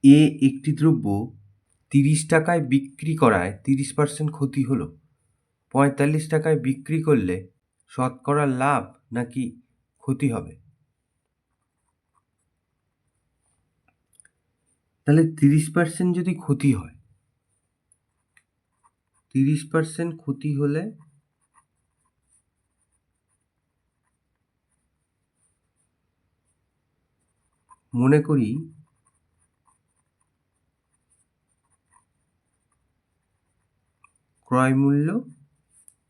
এ একটি দ্রব্য 30 টাকায় বিক্রি করায় 30% ক্ষতি হলো, 45 টাকায় বিক্রি করলে শতকরা লাভ নাকি ক্ষতি হবে? তাহলে 30% যদি ক্ষতি হয়, 30% ক্ষতি হলে মনে করি ক্রয় মূল্য,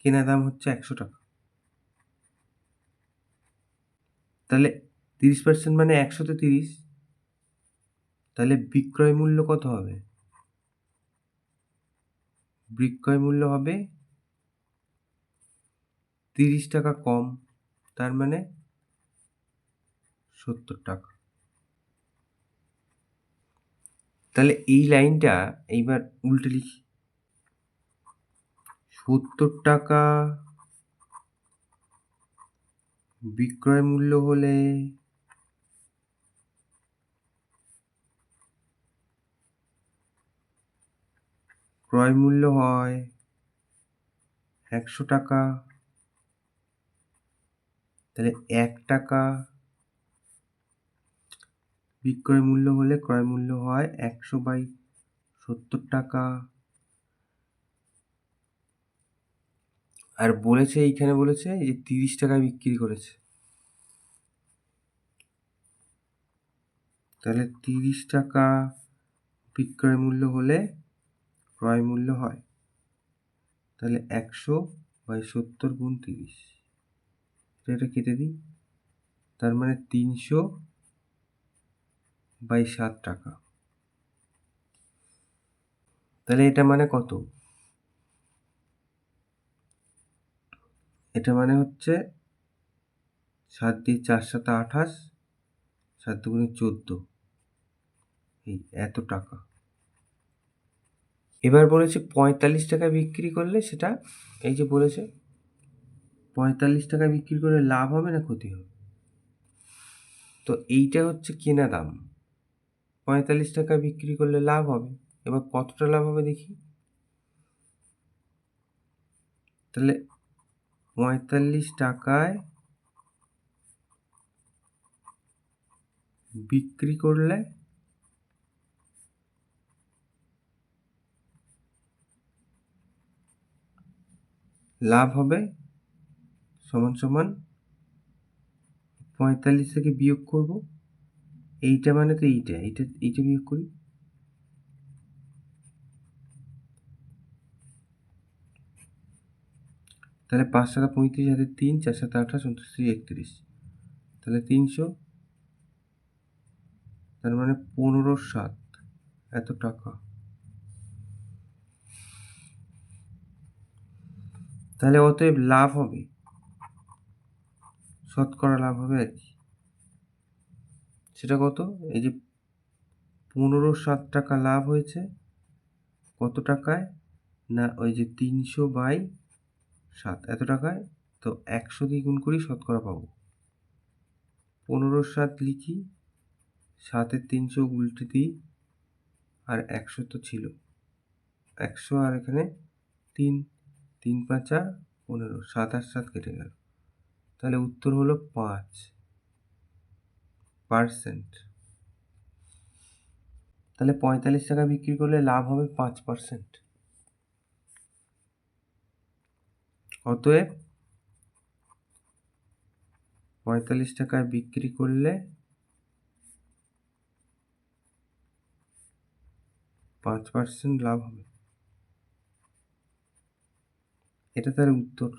কেনা দাম হচ্ছে 100 টাকা। তাহলে 30% মানে 100তে 30, তাহলে বিক্রয় মূল্য কত হবে? বিক্রয় মূল্য হবে 30 টাকা কম, তার মানে 70 টাকা। তাহলে এই লাইনটা এইবার উল্টে লিখি। 70 টাকা বিক্রয় মূল্য হলে ক্রয় মূল্য হয় 100 টাকা, তাহলে 1 টাকা বিক্রয় মূল্য হলে ক্রয় মূল্য হয় 100/70 টাকা। আর বলেছে, এইখানে বলেছে যে 30 টাকায় বিক্রি করেছে, তাহলে 30 টাকা বিক্রয় মূল্য হলে ক্রয় মূল্য হয়, তাহলে 100/70 গুণ 30, এটা কেটে দিই, তার মানে 300/7 টাকা। তাহলে এটা মানে কত? এটা মানে হচ্ছে 7 দিয়ে 4 7 28, 7 দুগুণে 14, এই এত টাকা। এবার বলেছে 45 টাকায় বিক্রি করলে সেটা, এই যে বলেছে 45 টাকায় বিক্রি করলে লাভ হবে না ক্ষতি হবে? তো এইটা হচ্ছে কেনা দাম, 45 টাকায় বিক্রি করলে লাভ হবে। এবার কতটা লাভ হবে দেখি। তাহলে 45 টাকায় বিক্রি করলে লাভ হবে সমান সমান 45 থেকে বিয়োগ করব, এইটা মানে তো এইটা বিয়োগ করি, তাহলে 5 টাকা 35 হাতে 3, 4 7 28, 29 31, তাহলে 300, তার মানে 15/7 এত টাকা। তাহলে অতএব লাভ হবে, শতকরা লাভ হবে আর কি। সেটা কত? এই যে 15/7 টাকা লাভ হয়েছে, কত টাকায়? না ওই যে 300/7 এত টাকায়। তো 100 দিয়ে গুণ করি, শতকরা পাবো। 15/7 লিখি, 7-এর 300 উল্টে দিই, আর 100 তো ছিল, 100 আর এখানে 3, 3 5 15, 7 আর 7 কেটে গেল, তাহলে উত্তর হলো 5%। তাহলে 45 টাকা বিক্রি করলে লাভ হবে 5%। অতএব 45 টাকায় বিক্রি করলে 5% লাভ হবে। এটা তার উত্তর।